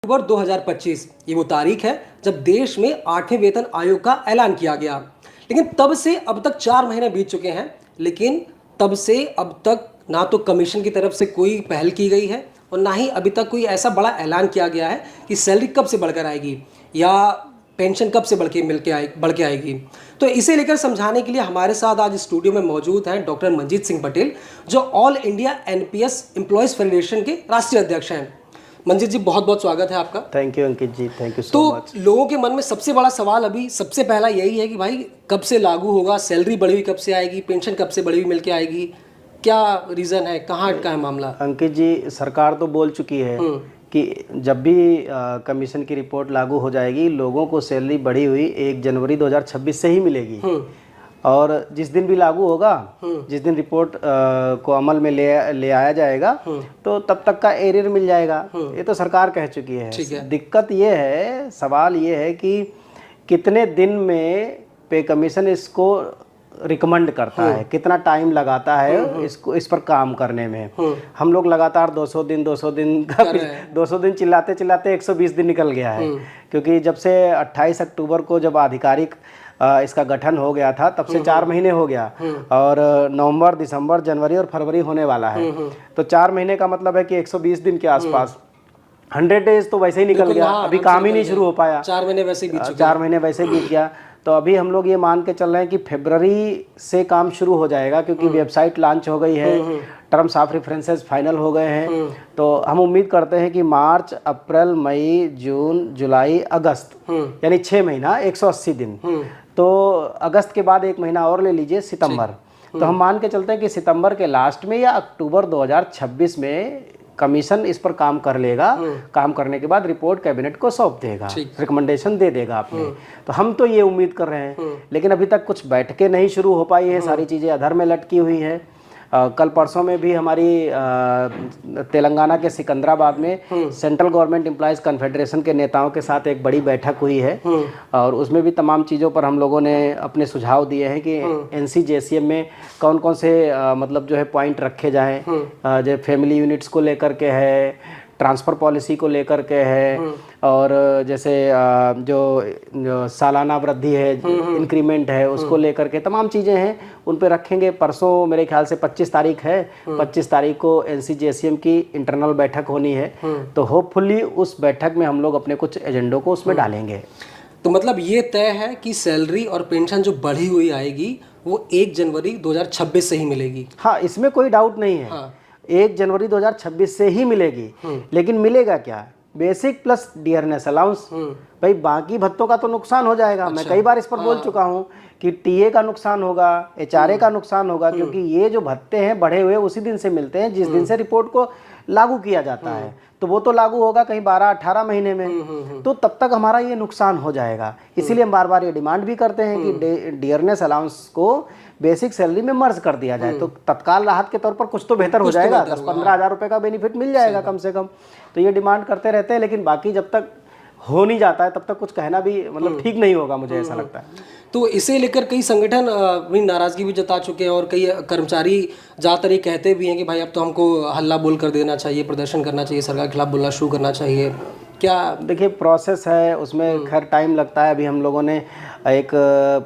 अक्टूबर 2025 ये वो तारीख है जब देश में 8वें वेतन आयोग का ऐलान किया गया। लेकिन तब से अब तक 4 महीने बीत चुके हैं, लेकिन तब से अब तक ना तो कमीशन की तरफ से कोई पहल की गई है और ना ही अभी तक कोई ऐसा बड़ा ऐलान किया गया है कि सैलरी कब से बढ़कर आएगी या पेंशन कब से बढ़ के आएगी। तो इसे लेकर समझाने के लिए हमारे साथ आज स्टूडियो में मौजूद हैं डॉक्टर मंजीत सिंह पटेल, जो all India NPS employees federation के राष्ट्रीय अध्यक्ष हैं। मंजीत जी, बहुत बहुत स्वागत है आपका। Thank you Ankit ji, thank you so much. तो लोगों के मन में सबसे बड़ा सवाल अभी सबसे पहला यही है कि भाई कब से लागू होगा, सैलरी बढ़ी हुई कब से आएगी, पेंशन कब से बढ़ी हुई मिल के आएगी, क्या रीज़न है, कहाँ अटका है मामला? अंकित जी, सरकार तो बोल चुकी है कि जब भी कमीशन की रिपोर्ट लागू हो जाएगी, लोगों को सैलरी बढ़ी हुई 1 जनवरी 2026 से ही मिलेगी। और जिस दिन भी लागू होगा, जिस दिन रिपोर्ट को अमल में ले आया जाएगा, तो तब तक का एरियर मिल जाएगा। ये तो सरकार कह चुकी है। दिक्कत ये है, सवाल ये है कि कितने दिन में पे कमीशन इसको रिकमेंड करता है, कितना टाइम लगाता है इसको, इस पर काम करने में। हम लोग लगातार 200 दिन 200 दिन चिल्लाते चिल्लाते 120 दिन निकल गया है। क्योंकि जब से 28 अक्टूबर को जब आधिकारिक इसका गठन हो गया था, तब से 4 महीने हो गया और नवंबर, दिसंबर, जनवरी और फरवरी होने वाला है। तो 4 महीने का मतलब है कि 120 दिन के आसपास, 100 डेज तो वैसे ही निकल गया। अभी काम ही नहीं शुरू हो पाया। 4 महीने वैसे बीत चुके। 4 महीने वैसे बीत गया। तो अभी हम लोग ये मान के चल रहे हैं कि फरवरी से काम शुरू हो जाएगा, क्योंकि वेबसाइट लॉन्च हो गई है, टर्म्स ऑफ रेफरेंसेस फाइनल हो गए हैं। तो हम उम्मीद करते हैं कि मार्च, अप्रैल, मई, जून, जुलाई, अगस्त, यानी 6 महीना 180 दिन। तो अगस्त के बाद 1 महीना और ले लीजिए, सितंबर। तो हम मान के चलते हैं कि सितंबर के लास्ट में या अक्टूबर 2026 में कमीशन इस पर काम कर लेगा। काम करने के बाद रिपोर्ट कैबिनेट को सौंप देगा, रिकमेंडेशन दे देगा आपने। तो हम तो ये उम्मीद कर रहे हैं, लेकिन अभी तक कुछ बैठकें नहीं शुरू हो पाई है, सारी चीज़ें अधर में लटकी हुई है। कल परसों में भी हमारी तेलंगाना के सिकंदराबाद में सेंट्रल गवर्नमेंट एम्प्लॉयज़ कन्फेडरेशन के नेताओं के साथ एक बड़ी बैठक हुई है और उसमें भी तमाम चीज़ों पर हम लोगों ने अपने सुझाव दिए हैं कि एनसीजेसीएम में कौन कौन से मतलब जो है पॉइंट रखे जाएं। जो फैमिली यूनिट्स को लेकर के है, ट्रांसफ़र पॉलिसी को लेकर के है, और जैसे जो सालाना वृद्धि है, इंक्रीमेंट है, उसको लेकर के तमाम चीज़ें हैं, उन पे रखेंगे। परसों मेरे ख्याल से 25 तारीख है, 25 तारीख को एनसीजेसीएम की इंटरनल बैठक होनी है। तो होपफुली उस बैठक में हम लोग अपने कुछ एजेंडों को उसमें डालेंगे। तो मतलब ये तय है कि सैलरी और पेंशन जो बढ़ी हुई आएगी वो 1 जनवरी 2026 से ही मिलेगी। हाँ, इसमें कोई डाउट नहीं है। 1 जनवरी 2026 से ही मिलेगी। लेकिन मिलेगा क्या? Basic plus dearness allowance. भाई बाकी भत्तों का तो नुकसान हो जाएगा। मैं कई बार इस पर बोल चुका हूँ कि टीए का नुकसान होगा, एचआरए का नुकसान होगा, क्योंकि ये जो भत्ते हैं बढ़े हुए उसी दिन से मिलते हैं जिस दिन से रिपोर्ट को लागू किया जाता है। तो वो तो लागू होगा कहीं 12-18 महीने में, तो तब तक हमारा ये नुकसान हो जाएगा। इसीलिए हम बार बार ये डिमांड भी करते हैं कि डियरनेस अलाउंस को बेसिक सैलरी में मर्ज कर दिया जाए, तो तत्काल राहत के तौर पर कुछ तो बेहतर हो जाएगा। 10-15 हज़ार रुपये का बेनिफिट मिल जाएगा कम से कम। तो ये डिमांड करते रहते हैं, लेकिन बाकी जब तक हो नहीं जाता है तब तक कुछ कहना भी मतलब ठीक नहीं होगा, मुझे ऐसा लगता है। तो इसे लेकर कई संगठन अपनी नाराज़गी भी जता चुके हैं और कई कर्मचारी ज़्यादातर ये कहते भी हैं कि भाई अब तो हमको हल्ला बोल कर देना चाहिए, प्रदर्शन करना चाहिए, सरकार के खिलाफ बोलना शुरू करना चाहिए। क्या देखिए, प्रोसेस है, उसमें खैर टाइम लगता है। अभी हम लोगों ने एक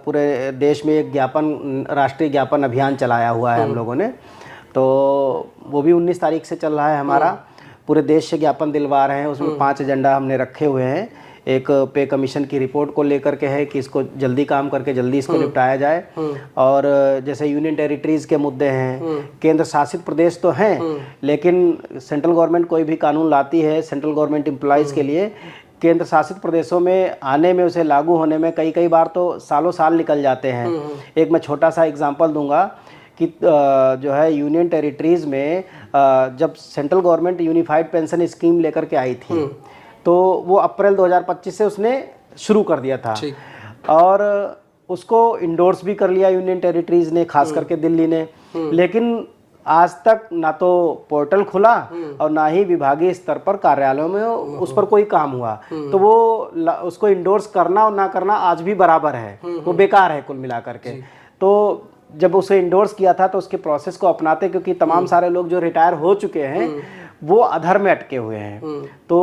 पूरे देश में एक राष्ट्रीय ज्ञापन अभियान चलाया हुआ है हम लोगों ने। तो वो भी 19 तारीख से चल रहा है हमारा। पूरे देश से ज्ञापन दिलवा रहे हैं। उसमें 5 एजेंडा हमने रखे हुए हैं। एक पे कमीशन की रिपोर्ट को लेकर के है कि इसको जल्दी काम करके जल्दी इसको निपटाया जाए। और जैसे यूनियन टेरिटरीज़ के मुद्दे हैं, केंद्र शासित प्रदेश तो हैं, लेकिन सेंट्रल गवर्नमेंट कोई भी कानून लाती है सेंट्रल गवर्नमेंट एम्प्लॉयज़ के लिए, केंद्र शासित प्रदेशों में आने में, उसे लागू होने में कई बार तो सालों साल निकल जाते हैं। एक मैं छोटा सा एग्जांपल दूंगा कि जो है यूनियन टेरिटरीज़ में जब central government unified pension scheme लेकर के आई थी, तो वो अप्रैल 2025 से उसने शुरू कर दिया था और उसको इंडोर्स भी कर लिया यूनियन टेरिटरीज़ ने, खास करके दिल्ली ने। लेकिन आज तक ना तो पोर्टल खुला और ना ही विभागीय स्तर पर कार्यालयों में उस पर कोई काम हुआ। तो वो उसको इंडोर्स करना और ना करना आज भी बराबर है, वो बेकार है कुल मिलाकर के। तो जब उसे इंडोर्स किया था तो उसके प्रोसेस को अपनाते, क्योंकि तमाम सारे लोग जो रिटायर हो चुके हैं वो अधर में अटके हुए हैं। तो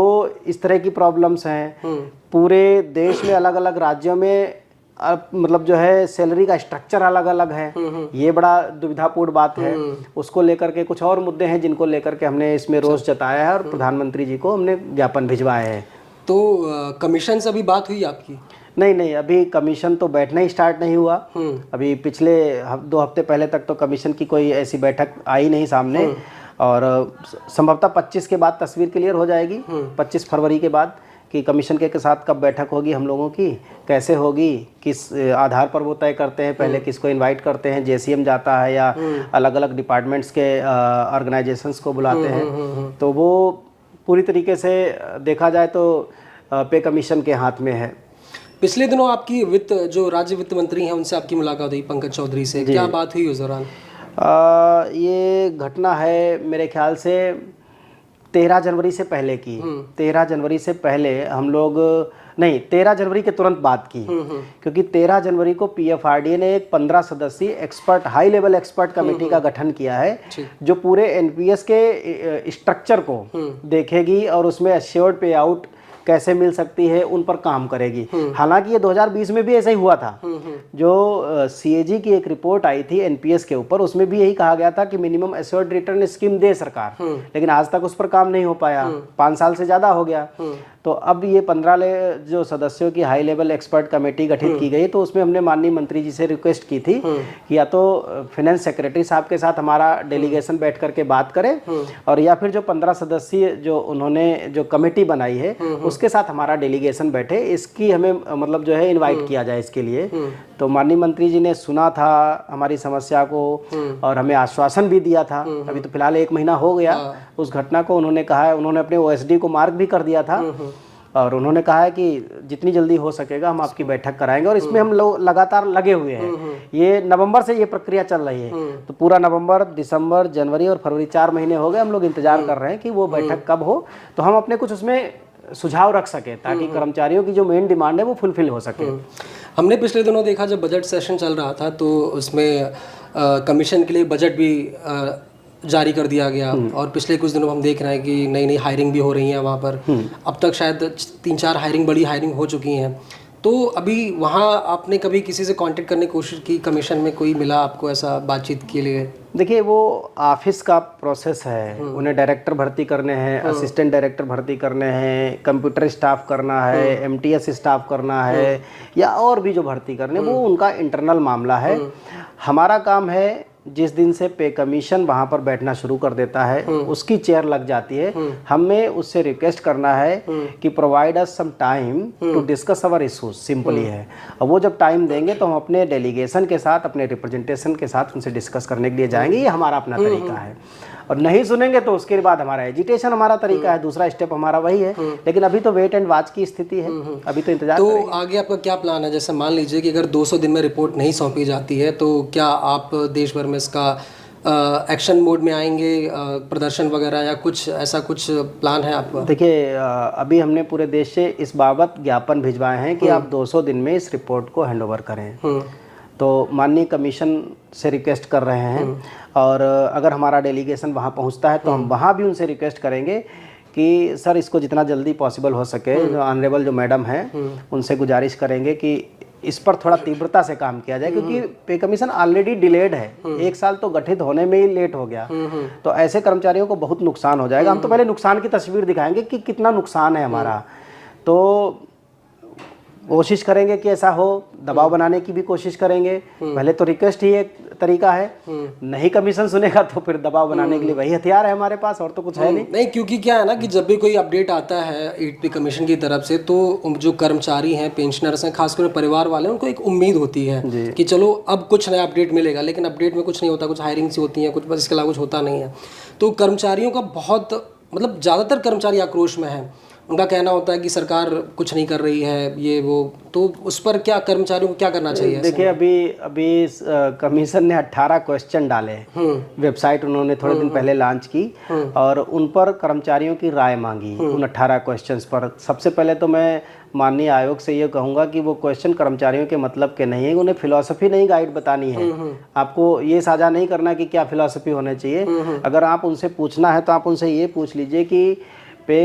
इस तरह की प्रॉब्लम्स हैं। पूरे देश में अलग अलग राज्यों में मतलब जो है सैलरी का स्ट्रक्चर अलग अलग है। ये बड़ा दुविधापूर्ण बात है। उसको लेकर के कुछ और मुद्दे हैं जिनको लेकर के हमने इसमें रोष जताया है और प्रधानमंत्री जी को हमने ज्ञापन भिजवाए हैं। तो कमीशन से अभी बात हुई आपकी? नहीं, अभी कमीशन तो बैठना ही स्टार्ट नहीं हुआ। अभी पिछले 2 हफ्ते पहले तक तो कमीशन की कोई ऐसी बैठक आई नहीं सामने, और संभवतः 25 के बाद तस्वीर क्लियर हो जाएगी। 25 फरवरी के बाद कि कमीशन के साथ कब बैठक होगी हम लोगों की, कैसे होगी, किस आधार पर वो तय करते हैं, पहले किसको इनवाइट करते हैं, जेसीएम जाता है या अलग अलग डिपार्टमेंट्स के ऑर्गेनाइजेशंस को बुलाते हैं। तो वो पूरी तरीके से देखा जाए तो पे कमीशन के हाथ में है। पिछले दिनों आपकी जो राज्य वित्त मंत्री हैं उनसे आपकी मुलाकात हुई, पंकज चौधरी से, क्या बात हुई उस दौरान? ये घटना है मेरे ख्याल से 13 जनवरी से पहले की। 13 जनवरी से पहले हम लोग नहीं, 13 जनवरी के तुरंत बाद की, क्योंकि 13 जनवरी को पीएफआरडीए ने एक 15 सदस्यीय expert high level expert committee का गठन किया है, जो पूरे एनपीएस के स्ट्रक्चर को देखेगी और उसमें एश्योर्ड पे आउट कैसे मिल सकती है उन पर काम करेगी। हालांकि ये 2020 में भी ऐसा ही हुआ था। जो सीएजी की एक रिपोर्ट आई थी एनपीएस के ऊपर, उसमें भी यही कहा गया था कि मिनिमम एश्योर्ड रिटर्न स्कीम दे सरकार, लेकिन आज तक उस पर काम नहीं हो पाया। 5 साल से ज़्यादा हो गया। तो अब ये 15 जो सदस्यों की हाई लेवल एक्सपर्ट कमेटी गठित की गई, तो उसमें हमने माननीय मंत्री जी से रिक्वेस्ट की थी कि या तो फाइनेंस सेक्रेटरी साहब के साथ हमारा डेलीगेशन बैठ करके बात करे, और या फिर जो 15 सदस्यीय जो उन्होंने जो कमेटी बनाई है उसके साथ हमारा डेलीगेशन बैठे, इसकी हमें मतलब जो है इनवाइट किया जाए इसके लिए। तो माननीय मंत्री जी ने सुना था हमारी समस्या को और हमें आश्वासन भी दिया था। अभी तो फिलहाल 1 महीना हो गया उस घटना को। उन्होंने कहा है, उन्होंने अपने ओएसडी को मार्क भी कर दिया था, और उन्होंने कहा है कि जितनी जल्दी हो सकेगा हम आपकी बैठक कराएंगे, और इसमें हम लोग लगातार लगे हुए हैं। ये नवंबर से ये प्रक्रिया चल रही है, तो पूरा नवंबर, दिसंबर, जनवरी और फरवरी 4 महीने हो गए हम लोग इंतजार कर रहे हैं कि वो बैठक कब हो, तो हम अपने कुछ उसमें सुझाव रख सके ताकि कर्मचारियों की जो मेन डिमांड है वो फुलफिल हो सके। हमने पिछले दिनों देखा जब बजट सेशन चल रहा था तो उसमें कमीशन के लिए बजट भी जारी कर दिया गया, और पिछले कुछ दिनों हम देख रहे हैं कि नई नई हायरिंग भी हो रही है वहाँ पर। अब तक शायद 3-4 बड़ी हायरिंग हो चुकी हैं। तो अभी वहाँ आपने कभी किसी से कांटेक्ट करने की कोशिश की? कमीशन में कोई मिला आपको ऐसा बातचीत के लिए? देखिए, वो ऑफिस का प्रोसेस है। उन्हें डायरेक्टर भर्ती करने हैं, असिस्टेंट डायरेक्टर भर्ती करने हैं, कंप्यूटर स्टाफ करना है, एमटीएस स्टाफ करना है, या और भी जो भर्ती करने, वो उनका इंटरनल मामला है। हमारा काम है जिस दिन से पे कमीशन वहाँ पर बैठना शुरू कर देता है उसकी चेयर लग जाती है, हमें उससे रिक्वेस्ट करना है कि provide us some time to discuss our issues. Simply है। और वो जब टाइम देंगे तो हम अपने डेलीगेशन के साथ, अपने रिप्रेजेंटेशन के साथ उनसे डिस्कस करने के लिए जाएंगे। ये हमारा अपना तरीका है। और नहीं सुनेंगे तो उसके बाद हमारा एजिटेशन हमारा तरीका है, दूसरा स्टेप हमारा वही है। लेकिन अभी तो वेट एंड वॉच की स्थिति है, अभी तो इंतजार। तो आगे आपका क्या प्लान है? जैसे मान लीजिए कि अगर 200 दिन में रिपोर्ट नहीं सौंपी जाती है तो क्या आप देश भर में इसका एक्शन मोड में आएंगे, प्रदर्शन वगैरह, या कुछ ऐसा कुछ प्लान है आपका? देखिए, अभी हमने पूरे देश से इस बाबत ज्ञापन भिजवाए हैं कि आप 200 दिन में इस रिपोर्ट को हैंडओवर करें। तो माननीय कमीशन से रिक्वेस्ट कर रहे हैं, और अगर हमारा डेलीगेशन वहाँ पहुँचता है तो हम वहाँ भी उनसे रिक्वेस्ट करेंगे कि सर इसको जितना जल्दी पॉसिबल हो सके, जो ऑनरेबल जो मैडम हैं उनसे गुजारिश करेंगे कि इस पर थोड़ा तीव्रता से काम किया जाए, क्योंकि पे कमीशन ऑलरेडी डिलेड है। 1 साल तो गठित होने में ही लेट हो गया, तो ऐसे कर्मचारियों को बहुत नुकसान हो जाएगा। हम तो पहले नुकसान की तस्वीर दिखाएंगे कि कितना नुकसान है हमारा। तो कोशिश करेंगे कि ऐसा हो, दबाव बनाने की भी कोशिश करेंगे। पहले तो रिक्वेस्ट ही एक तरीका है, नहीं कमीशन सुनेगा तो फिर दबाव बनाने के लिए वही हथियार है हमारे पास, और तो कुछ है नहीं। क्योंकि क्या है ना कि जब भी कोई अपडेट आता है 8P कमीशन की तरफ से, तो जो कर्मचारी हैं, पेंशनर्स हैं, खासकर परिवार वाले, उनको एक उम्मीद होती है कि चलो अब कुछ नया अपडेट मिलेगा। लेकिन अपडेट में कुछ नहीं होता, कुछ हायरिंग सी होती है, कुछ बस इसके अलावा कुछ होता नहीं है। तो कर्मचारियों का बहुत मतलब ज़्यादातर कर्मचारी आक्रोश में है। उनका कहना होता है कि सरकार कुछ नहीं कर रही है, ये वो, तो उस पर क्या कर्मचारियों को क्या करना चाहिए? देखिए, अभी कमीशन ने 18 क्वेश्चन डाले, वेबसाइट उन्होंने थोड़े दिन पहले लॉन्च की और उन पर कर्मचारियों की राय मांगी उन 18 क्वेश्चंस पर। सबसे पहले तो मैं माननीय आयोग से ये कहूँगा कि वो क्वेश्चन कर्मचारियों के मतलब के नहीं है, उन्हें फिलॉसफी नहीं गाइड बतानी है। आपको ये साझा नहीं करना कि क्या फिलॉसफी होनी चाहिए। अगर आप उनसे पूछना है तो आप उनसे ये पूछ लीजिए कि पे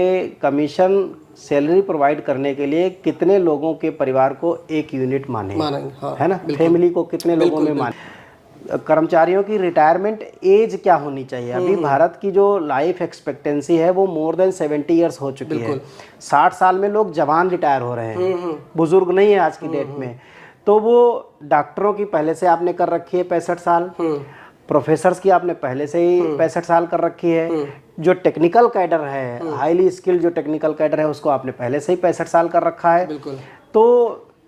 कमीशन सैलरी प्रोवाइड करने के लिए कितने लोगों के परिवार को एक यूनिट माने, हाँ, है ना, फैमिली को कितने लोगों में माने। कर्मचारियों की रिटायरमेंट एज क्या होनी चाहिए? अभी भारत की जो लाइफ एक्सपेक्टेंसी है वो मोर देन 70 ईयर्स हो चुकी है। 60 साल में लोग जवान रिटायर हो रहे हैं, बुजुर्ग नहीं है आज की डेट में। तो वो डॉक्टरों की पहले से आपने कर रखी है 65 साल, प्रोफेसर्स की आपने पहले से ही 65 साल कर रखी है, जो टेक्निकल कैडर है, हाईली स्किल्ड जो टेक्निकल कैडर है उसको आपने पहले से ही 65 साल कर रखा है। तो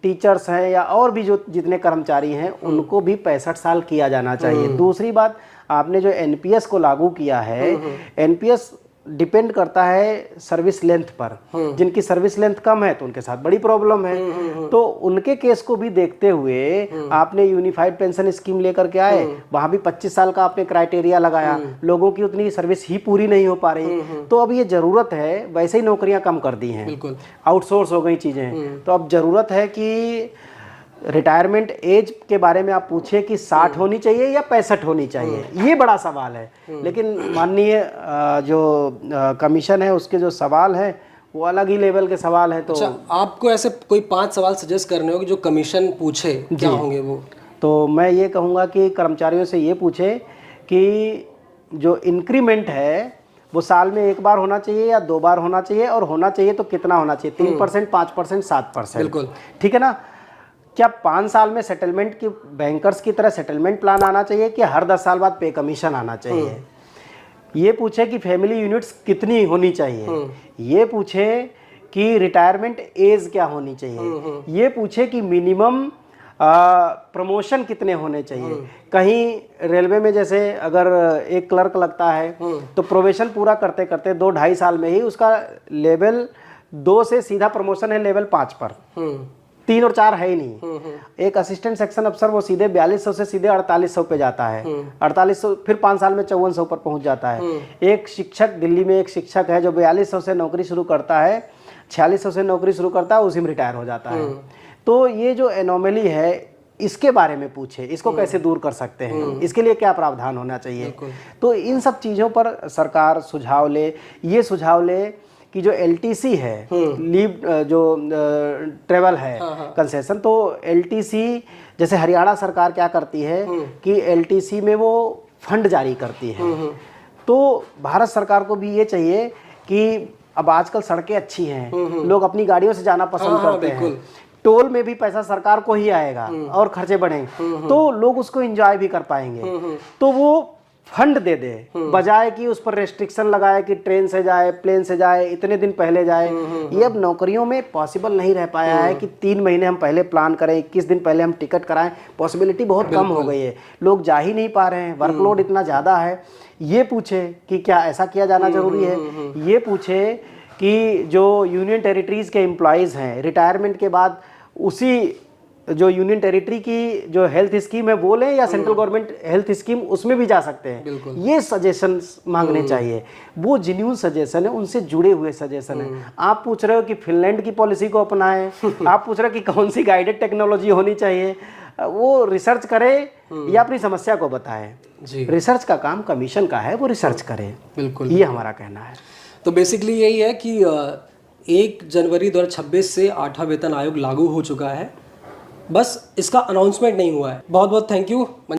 टीचर्स हैं या और भी जो जितने कर्मचारी हैं उनको भी 65 साल किया जाना चाहिए। दूसरी बात, आपने जो एनपीएस को लागू किया है, एनपीएस डिपेंड करता है सर्विस लेंथ पर। जिनकी सर्विस लेंथ कम है तो उनके साथ बड़ी प्रॉब्लम है। तो उनके केस को भी देखते हुए आपने यूनिफाइड पेंशन स्कीम लेकर के आए, वहां भी 25 साल का आपने क्राइटेरिया लगाया, लोगों की उतनी सर्विस ही पूरी नहीं हो पा रही। तो अब ये जरूरत है, वैसे ही नौकरियां कम कर दी हैं, आउटसोर्स हो गई चीजें, तो अब जरूरत है कि रिटायरमेंट एज के बारे में आप पूछिए कि 60 होनी चाहिए या 65 होनी चाहिए, ये बड़ा सवाल है। लेकिन माननीय जो कमीशन है उसके जो सवाल है वो अलग ही लेवल के सवाल है। तो अच्छा, आपको ऐसे कोई 5 सवाल सजेस्ट करने हो कि जो कमीशन पूछे, क्या होंगे वो? तो मैं ये कहूँगा कि कर्मचारियों से ये पूछे कि जो इंक्रीमेंट है वो साल में 1 बार होना चाहिए या 2 बार होना चाहिए, और होना चाहिए तो कितना होना चाहिए, 3%, 5%, 7%, बिल्कुल, ठीक है ना। क्या 5 साल में सेटलमेंट की बैंकर्स की तरह सेटलमेंट प्लान आना चाहिए कि हर 10 साल बाद पे कमीशन आना चाहिए? ये पूछे कि फैमिली यूनिट्स कितनी होनी चाहिए, ये पूछे कि रिटायरमेंट एज क्या होनी चाहिए, ये पूछे कि मिनिमम प्रमोशन कितने होने चाहिए। कहीं रेलवे में जैसे अगर एक क्लर्क लगता है तो प्रोबेशन पूरा करते करते 2-2.5 साल में ही उसका लेवल 2 से सीधा प्रमोशन है लेवल 5 पर, 3 और 4 है ही नहीं। एक असिस्टेंट सेक्शन अफसर वो सीधे 4200 से सीधे 4800 पे जाता है, 4800 फिर 5 साल में 5400 पर पहुंच जाता है। एक शिक्षक, दिल्ली में एक शिक्षक है जो 4200 से नौकरी शुरू करता है, 4600 से नौकरी शुरू करता है, उसी में रिटायर हो जाता है। तो ये जो एनोमली है इसके बारे में पूछे, इसको कैसे दूर कर सकते हैं, इसके लिए क्या प्रावधान होना चाहिए। तो इन सब चीज़ों पर सरकार सुझाव ले। ये सुझाव ले कि जो एलटीसी है, लीव जो ट्रेवल है कंसेशन, तो एलटीसी जैसे हरियाणा सरकार क्या करती है कि एलटीसी में वो फंड जारी करती है। तो भारत सरकार को भी ये चाहिए कि अब आजकल सड़कें अच्छी हैं, लोग अपनी गाड़ियों से जाना पसंद करते हैं, टोल में भी पैसा सरकार को ही आएगा और खर्चे बढ़ेंगे तो लोग उसको एंजॉय भी कर पाएंगे। तो वो फंड दे दे, बजाय कि उस पर रेस्ट्रिक्शन लगाए कि ट्रेन से जाए, प्लेन से जाए, इतने दिन पहले जाए। ये अब नौकरियों में पॉसिबल नहीं रह पाया है कि 3 महीने हम पहले प्लान करें, 21 दिन पहले हम टिकट कराएं। पॉसिबिलिटी बहुत कम हो गई है, लोग जा ही नहीं पा रहे हैं, वर्कलोड इतना ज़्यादा है। ये पूछे कि क्या ऐसा किया जाना जरूरी है। ये पूछे कि जो यूनियन टेरिटरीज के एम्प्लॉयज़ हैं, रिटायरमेंट के बाद उसी जो यूनियन टेरिटरी की जो हेल्थ स्कीम है वो लें या सेंट्रल गवर्नमेंट हेल्थ स्कीम उसमें भी जा सकते हैं। ये सजेशन मांगने चाहिए, वो जेन्युइन सजेशन है, उनसे जुड़े हुए सजेशन है। आप पूछ रहे हो कि फिनलैंड की पॉलिसी को अपनाएं, आप पूछ रहे हो कि कौन सी गाइडेड टेक्नोलॉजी होनी चाहिए, वो रिसर्च करे या अपनी समस्या को बताए। रिसर्च का काम कमीशन का है, वो रिसर्च करे। बिल्कुल, ये हमारा कहना है। तो बेसिकली यही है कि 1 जनवरी 2026 से 8वां वेतन आयोग लागू हो चुका है, बस इसका अनाउंसमेंट नहीं हुआ है। बहुत बहुत थैंक यू।